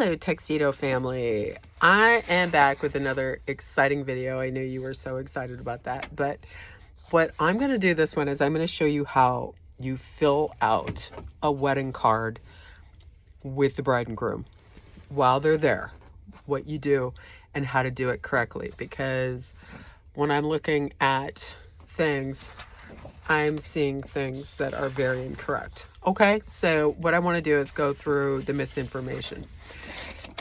Hello, Tuxedo family. I am back with another exciting video. I know you were so excited about that, but what I'm going to do this one is I'm going to show you how you fill out a wedding card with the bride and groom while they're there, what you do and how to do it correctly. Because when I'm looking at things, I'm seeing things that are very incorrect. Okay, so what I want to do is go through the misinformation.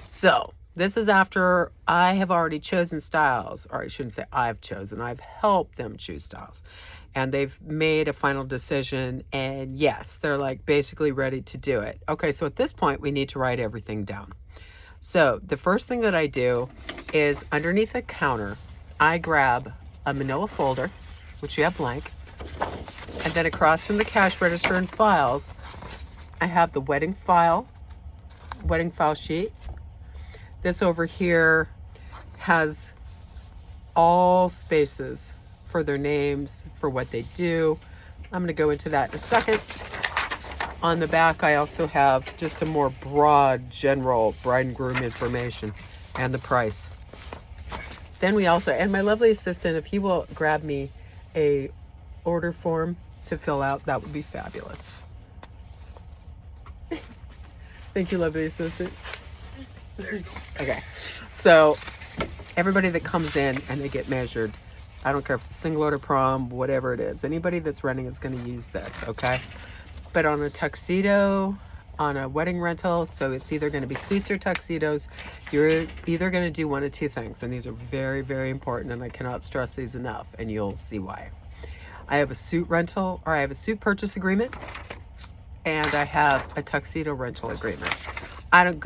So this is after I have already chosen styles, or I shouldn't say I've chosen, I've helped them choose styles. And they've made a final decision, and yes, they're like basically ready to do it. Okay, so at this point, we need to write everything down. So the first thing that I do is underneath the counter, I grab a manila folder, which you have blank, and then across from the cash register and files, I have the wedding file sheet. This over here has all spaces for their names, for what they do. I'm going to go into that in a second. On the back, I also have just a more broad, general bride and groom information and the price. Then we also, and my lovely assistant, if he will grab me a order form to fill out, that would be fabulous. Thank you, lovely assistant. Okay, so everybody that comes in and they get measured, I don't care if it's a single order prom, whatever it is, anybody that's renting is going to use this, okay? But on a tuxedo, on a wedding rental, so it's either going to be suits or tuxedos, you're either going to do one of two things, and these are very, very important, and I cannot stress these enough, and you'll see why. I have a suit rental, or I have a suit purchase agreement, and I have a tuxedo rental agreement.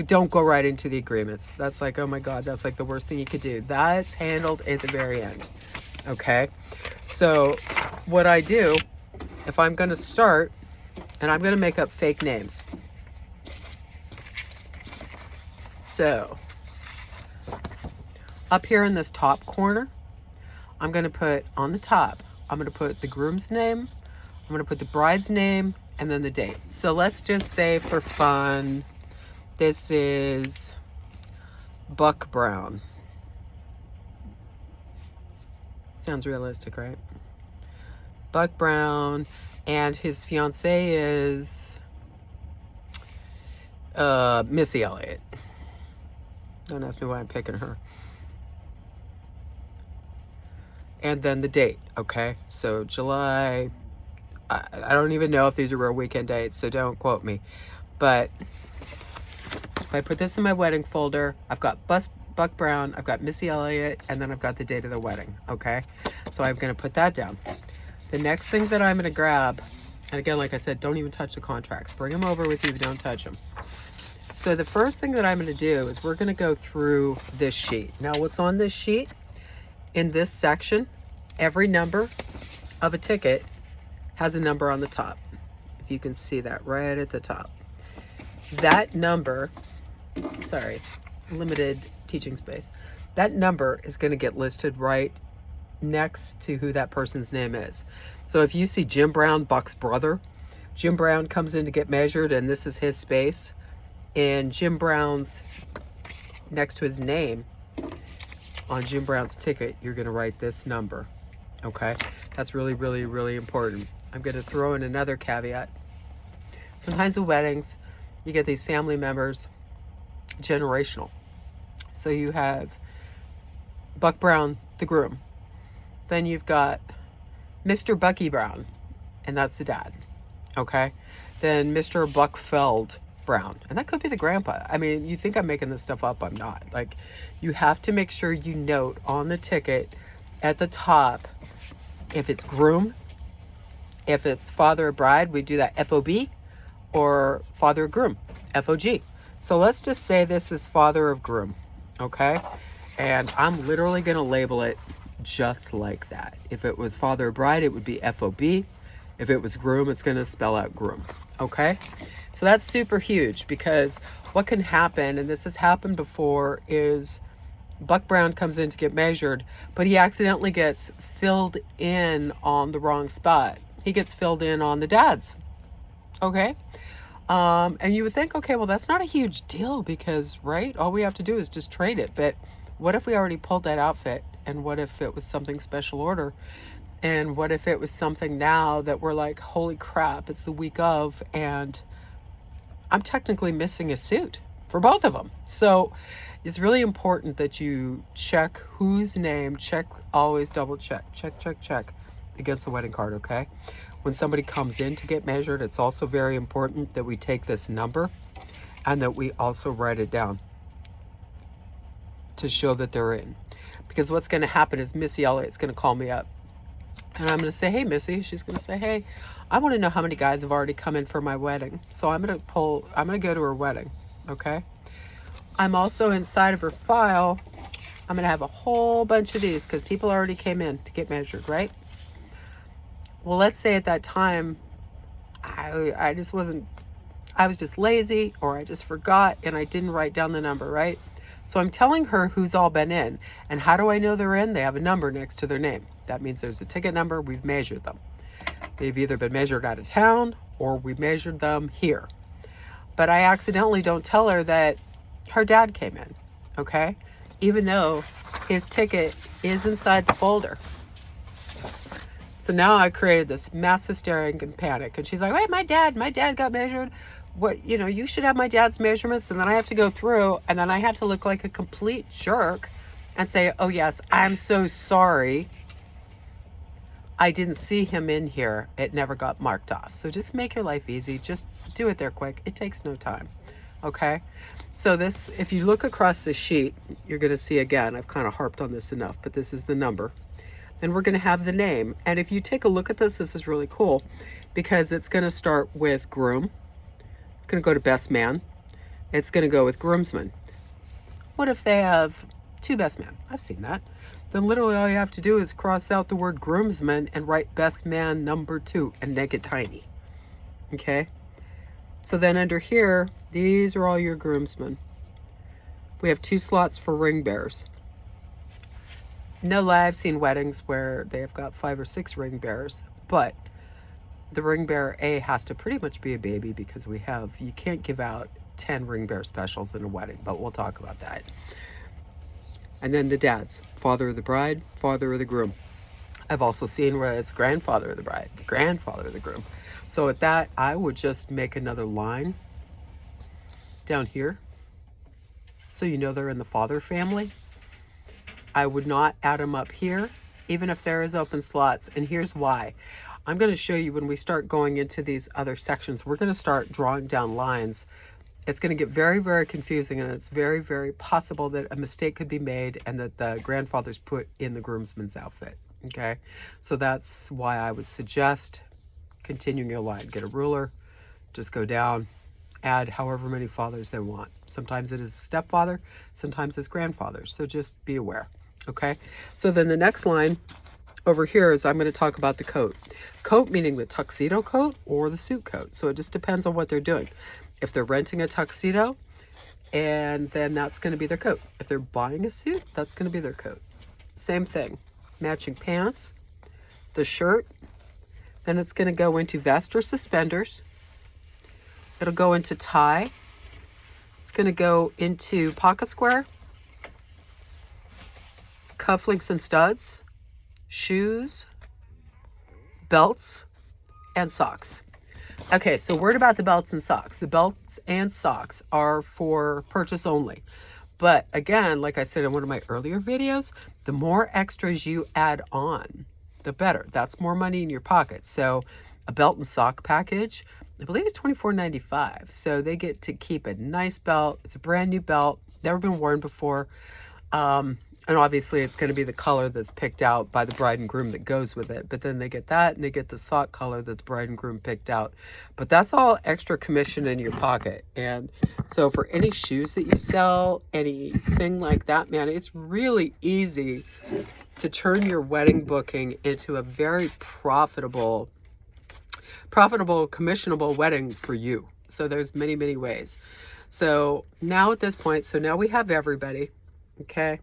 Don't go right into the agreements. That's like, oh my God, that's like the worst thing you could do. That's handled at the very end. Okay. So what I do, if I'm going to start, and I'm going to make up fake names. So up here in this top corner, I'm going to put on the top, I'm going to put the groom's name, I'm going to put the bride's name, and then the date. So let's just say for fun, this is Buck Brown. Sounds realistic, right? Buck Brown, and his fiancée is Missy Elliott. Don't ask me why I'm picking her. And then the date, okay? So July, I don't even know if these are real weekend dates, so don't quote me. But if I put this in my wedding folder, I've got Buck Brown, I've got Missy Elliott, and then I've got the date of the wedding, okay? So I'm going to put that down. The next thing that I'm going to grab, and again, like I said, don't even touch the contracts. Bring them over with you, but don't touch them. So the first thing that I'm going to do is we're going to go through this sheet. Now, what's on this sheet? In this section, every number of a ticket has a number on the top. If you can see that right at the top. That number, sorry, limited teaching space. That number is going to get listed right next to who that person's name is. So if you see Jim Brown, Buck's brother, Jim Brown comes in to get measured and this is his space, and Jim Brown's next to his name on Jim Brown's ticket, you're going to write this number. Okay, that's really, really, really important. I'm going to throw in another caveat. Sometimes with weddings, you get these family members, generational. So you have Buck Brown, the groom. Then you've got Mr. Bucky Brown, and that's the dad. Okay? Then Mr. Buckfeld Brown, and that could be the grandpa. I mean, you think I'm making this stuff up, I'm not. Like, you have to make sure you note on the ticket at the top if it's groom, if it's father of bride, we do that FOB, or father of groom, FOG. So let's just say this is father of groom, okay? And I'm literally going to label it just like that. If it was father of bride, it would be FOB. If it was groom, it's going to spell out groom, okay? So that's super huge, because what can happen, and this has happened before, is Buck Brown comes in to get measured, but he accidentally gets filled in on the wrong spot. He gets filled in on the dad's, okay? And you would think, okay, well, that's not a huge deal because, right, all we have to do is just trade it. But what if we already pulled that outfit? And what if it was something special order? And what if it was something now that we're like, holy crap, it's the week of, and I'm technically missing a suit for both of them. So it's really important that you check whose name, always double check against the wedding card, okay? When somebody comes in to get measured, it's also very important that we take this number and that we also write it down to show that they're in. Because what's going to happen is Missy Elliott's going to call me up. And I'm going to say, hey, Missy. She's going to say, hey, I want to know how many guys have already come in for my wedding. So I'm going to go to her wedding, okay? I'm also inside of her file. I'm going to have a whole bunch of these because people already came in to get measured, right? Well, let's say at that time, I was just lazy, or I just forgot and I didn't write down the number, right? So I'm telling her who's all been in. And how do I know they're in? They have a number next to their name. That means there's a ticket number. We've measured them. They've either been measured out of town or we measured them here. But I accidentally don't tell her that her dad came in, okay? Even though his ticket is inside the folder. So now I created this mass hysteria and panic. And she's like, wait, my dad got measured. What, you should have my dad's measurements. And then I have to go through and then I have to look like a complete jerk and say, oh yes, I'm so sorry. I didn't see him in here. It never got marked off. So just make your life easy. Just do it there quick. It takes no time. Okay. So this, if you look across the sheet, you're going to see again, I've kind of harped on this enough, but this is the number. Then we're going to have the name. And if you take a look at this is really cool because it's going to start with groom. It's going to go to best man. It's going to go with groomsman. What if they have two best men? I've seen that. Then literally all you have to do is cross out the word groomsman and write best man number 2 and make it tiny. Okay? So then under here, these are all your groomsmen. We have 2 slots for ring bearers. No lie, I've seen weddings where they've got 5 or 6 ring bearers, but the ring bearer A has to pretty much be a baby because you can't give out 10 ring bearer specials in a wedding, but we'll talk about that. And then the dads, father of the bride, father of the groom. I've also seen where it's grandfather of the bride, grandfather of the groom. So at that, I would just make another line down here. So you know they're in the father family. I would not add them up here, even if there is open slots. And here's why. I'm going to show you when we start going into these other sections, we're going to start drawing down lines. It's going to get very, very confusing, and it's very, very possible that a mistake could be made and that the grandfather's put in the groomsman's outfit, okay? So that's why I would suggest continuing your line. Get a ruler, just go down, add however many fathers they want. Sometimes it is a stepfather, sometimes it's grandfathers, so just be aware, okay? So then the next line over here is I'm going to talk about the coat. Coat meaning the tuxedo coat or the suit coat, so it just depends on what they're doing. If they're renting a tuxedo, and then that's going to be their coat. If they're buying a suit, that's going to be their coat. Same thing. Matching pants, the shirt, then it's going to go into vest or suspenders. It'll go into tie. It's going to go into pocket square, cufflinks and studs, shoes, belts, and socks. Okay, so word about the belts and socks. The belts and socks are for purchase only. But again, like I said in one of my earlier videos, the more extras you add on, the better. That's more money in your pocket. So a belt and sock package, I believe it's $24.95. So they get to keep a nice belt. It's a brand new belt, never been worn before. And obviously it's going to be the color that's picked out by the bride and groom that goes with it. But then they get that and they get the sock color that the bride and groom picked out. But that's all extra commission in your pocket. And so for any shoes that you sell, anything like that, man, it's really easy to turn your wedding booking into a very profitable, commissionable wedding for you. So there's many, many ways. So now at this point, so now we have everybody, okay?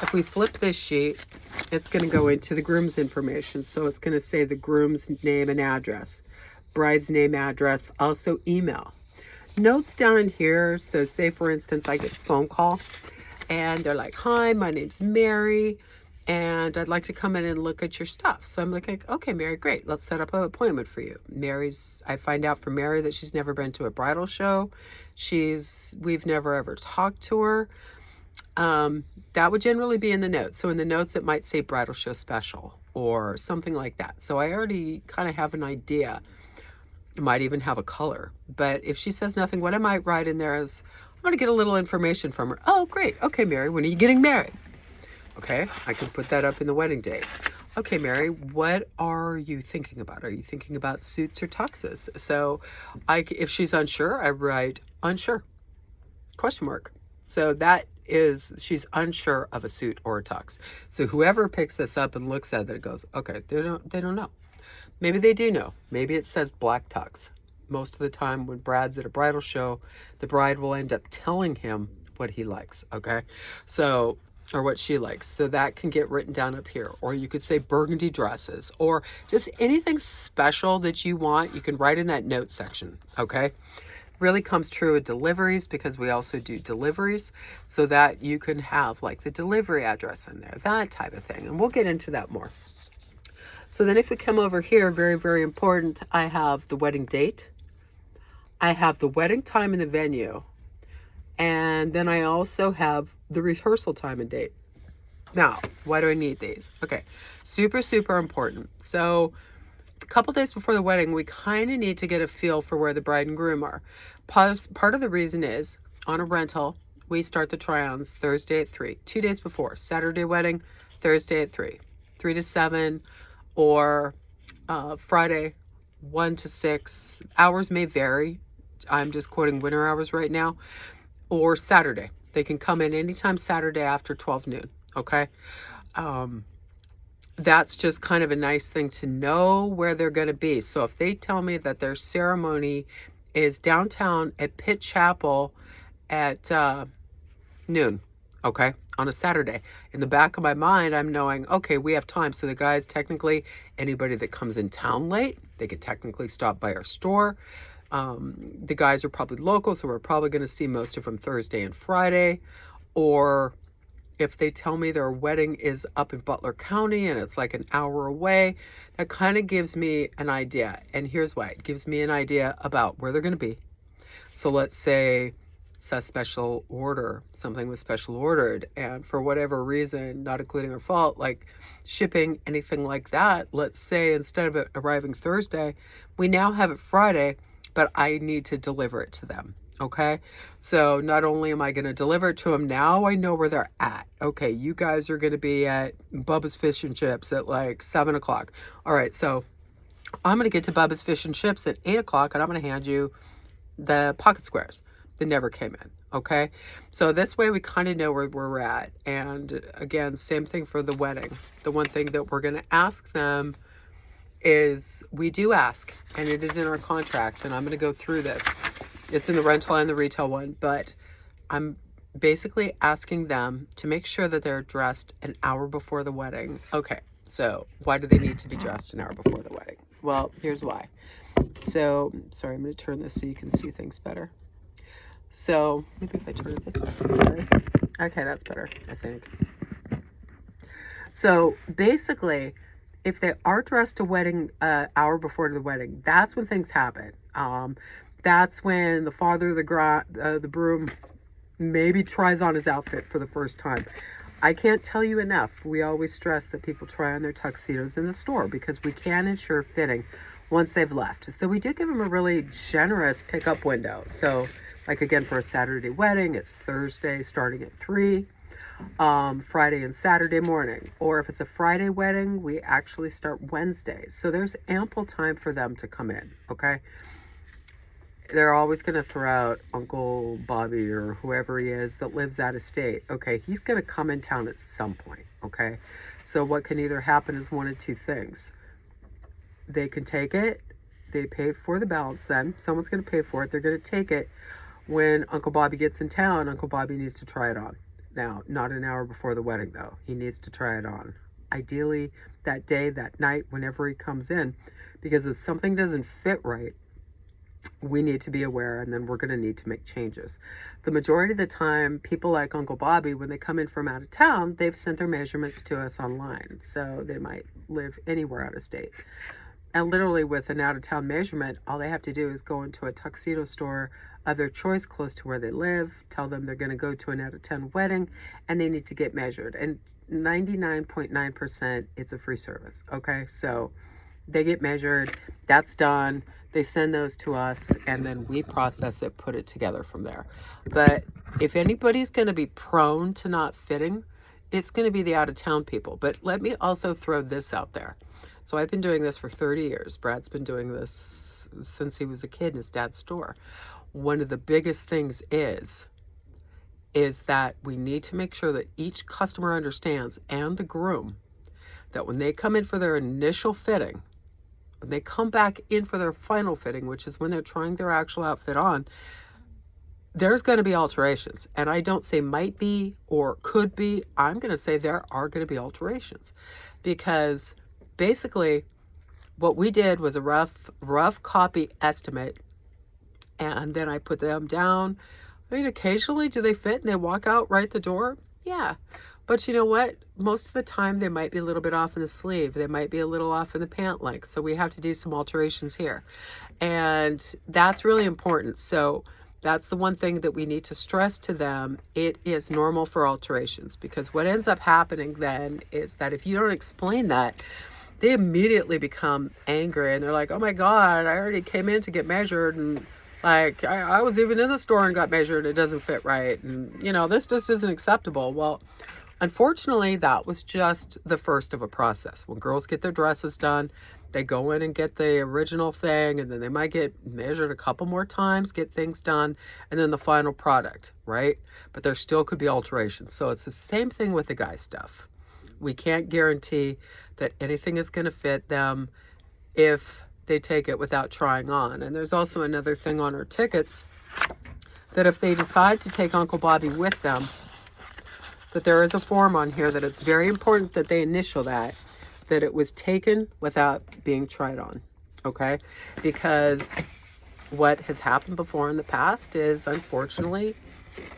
If we flip this sheet, it's going to go into the groom's information. So it's going to say the groom's name and address. bride's name, address, also email. Notes down in here. So say for instance, I get a phone call and they're like, hi, my name's Mary and I'd like to come in and look at your stuff. So I'm like, okay, Mary, great. Let's set up an appointment for you. I find out from Mary that she's never been to a bridal show. We've never ever talked to her. That would generally be in the notes. So in the notes, it might say bridal show special or something like that. So I already kind of have an idea. It might even have a color. But if she says nothing, what I might write in there is, I'm going to get a little information from her. Oh, great. Okay, Mary, when are you getting married? Okay, I can put that up in the wedding date. Okay, Mary, what are you thinking about? Are you thinking about suits or tuxes? So if she's unsure, I write unsure, question mark. So that is, she's unsure of a suit or a tux. So whoever picks this up and looks at it goes, okay, they don't know. Maybe they do know. Maybe it says black tux. Most of the time when Brad's at a bridal show, the bride will end up telling him what he likes, okay? So, or what she likes. So that can get written down up here. Or you could say burgundy dresses or just anything special that you want, you can write in that note section, okay? Really comes true with deliveries because we also do deliveries so that you can have like the delivery address in there, that type of thing. And we'll get into that more. So then if we come over here, very, very important, I have the wedding date. I have the wedding time and the venue. And then I also have the rehearsal time and date. Now, why do I need these? Okay, super, super important. So a couple days before the wedding, we kind of need to get a feel for where the bride and groom are. Part of the reason is on a rental, we start the try-ons Thursday at 3, 2 days before. Saturday wedding, Thursday at 3, 3 to 7, or Friday, 1 to 6. Hours may vary. I'm just quoting winter hours right now. Or Saturday. They can come in anytime Saturday after 12 noon, okay? That's just kind of a nice thing to know where they're going to be. So if they tell me that their ceremony is downtown at Pitt Chapel at noon, okay, on a Saturday, in the back of my mind, I'm knowing, okay, we have time. So the guys, technically, anybody that comes in town late, they could technically stop by our store. The guys are probably local, so we're probably going to see most of them Thursday and Friday. Or if they tell me their wedding is up in Butler County and it's like an hour away, that kind of gives me an idea. And here's why. It gives me an idea about where they're going to be. So let's say it's a special order, something was special ordered, and for whatever reason, not including her fault, like shipping, anything like that, let's say instead of it arriving Thursday, we now have it Friday, but I need to deliver it to them, okay? So not only am I going to deliver it to them, now I know where they're at. Okay, you guys are going to be at Bubba's Fish and Chips at like 7 o'clock. All right, so I'm going to get to Bubba's Fish and Chips at 8 o'clock, and I'm going to hand you the pocket squares that never came in, okay? So this way we kind of know where we're at. And again, same thing for the wedding. The one thing that we're going to ask them is, we do ask, and it is in our contract, and I'm going to go through this. It's in the rental and the retail one, but I'm basically asking them to make sure that they're dressed an hour before the wedding. Okay, so why do they need to be dressed an hour before the wedding? Well, here's why. So, sorry, I'm going to turn this so you can see things better. So, maybe if I turn it this way, I'm sorry. Okay, that's better, I think. So, basically, if they are dressed a wedding hour before the wedding, that's when things happen. That's when the father of the broom maybe tries on his outfit for the first time. I can't tell you enough. We always stress that people try on their tuxedos in the store because we can ensure fitting once they've left. So we do give them a really generous pickup window. So like again, for a Saturday wedding, it's Thursday starting at 3, Friday and Saturday morning. Or if it's a Friday wedding, we actually start Wednesdays. So there's ample time for them to come in, okay? They're always going to throw out Uncle Bobby or whoever he is that lives out of state. Okay, he's going to come in town at some point, okay? So what can either happen is one of two things. They can take it, they pay for the balance then. Someone's going to pay for it. They're going to take it. When Uncle Bobby gets in town, Uncle Bobby needs to try it on. Now, not an hour before the wedding, though. He needs to try it on. ideally that day, that night, whenever he comes in, because if something doesn't fit right, we need to be aware, and then we're going to need to make changes. The majority of the time, people like Uncle Bobby, when they come in from out of town, they've sent their measurements to us online. So they might live anywhere out of state. And literally with an out-of-town measurement, all they have to do is go into a tuxedo store of their choice close to where they live, tell them they're going to go to an out-of-town wedding, and they need to get measured. And 99.9%, it's a free service, okay? So they get measured, that's done, they send those to us, and then we process it, put it together from there. But if anybody's going to be prone to not fitting, it's going to be the out-of-town people. But let me also throw this out there. So I've been doing this for 30 years. Brad's been doing this since he was a kid in his dad's store. One of the biggest things is that we need to make sure that each customer understands, and the groom, that when they come in for their initial fitting, when they come back in for their final fitting, which is when they're trying their actual outfit on, there's going to be alterations. And I don't say might be or could be. I'm going to say there are going to be alterations, because basically what we did was a rough copy estimate, and then I put them down. I mean, occasionally do they fit and they walk out right the door? Yeah. But you know what? Most of the time they might be a little bit off in the sleeve. They might be a little off in the pant length. So we have to do some alterations here. And that's really important. So that's the one thing that we need to stress to them. It is normal for alterations, because what ends up happening then is that if you don't explain that, they immediately become angry, and they're like, oh my God, I already came in to get measured, and like I was even in the store and got measured, it doesn't fit right, and you know, this just isn't acceptable. Well, unfortunately, that was just the first of a process. When girls get their dresses done, they go in and get the original thing, and then they might get measured a couple more times, get things done, and then the final product, right? But there still could be alterations. So it's the same thing with the guy stuff. We can't guarantee that anything is going to fit them if they take it without trying on. And there's also another thing on our tickets, that if they decide to take Uncle Bobby with them, that there is a form on here that it's very important that they initial that it was taken without being tried on, okay? Because what has happened before in the past is, unfortunately,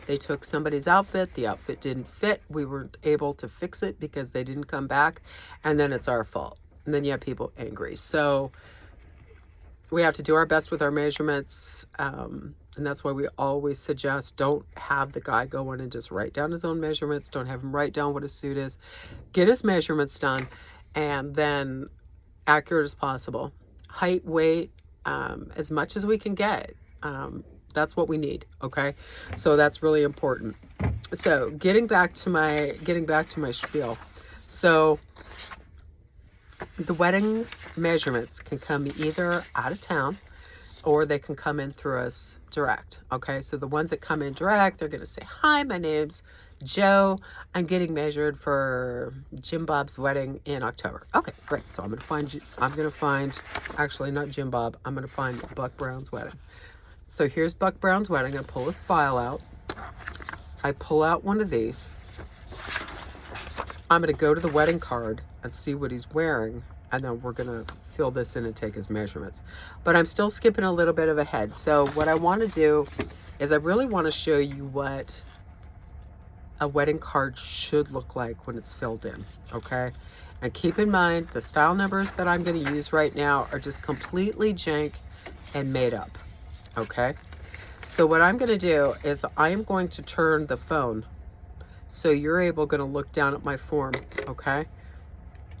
they took somebody's outfit, the outfit didn't fit, we weren't able to fix it because they didn't come back, and then it's our fault. And then you have people angry. So we have to do our best with our measurements, and that's why we always suggest, don't have the guy go in and just write down his own measurements. Don't have him write down what his suit is. Get his measurements done, and then accurate as possible. Height, weight, as much as we can get. That's what we need, okay? So that's really important. So getting back to my spiel. So the wedding measurements can come either out of town, or they can come in through us direct, okay? So the ones that come in direct, they're gonna say, hi, my name's Joe. I'm getting measured for Jim Bob's wedding in October. Okay, great. So I'm gonna find, actually not Jim Bob, I'm gonna find Buck Brown's wedding. So here's Buck Brown's wedding. I pull his file out. I pull out one of these. I'm gonna go to the wedding card and see what he's wearing, and then we're gonna fill this in and take his measurements. But I'm still skipping a little bit of ahead. So what I wanna do is I really wanna show you what a wedding card should look like when it's filled in, okay? And keep in mind, the style numbers that I'm gonna use right now are just completely jank and made up, okay? So what I'm gonna do is I am going to turn the phone so you're gonna look down at my form, okay?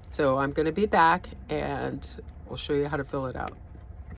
So I'm gonna be back and we'll show you how to fill it out.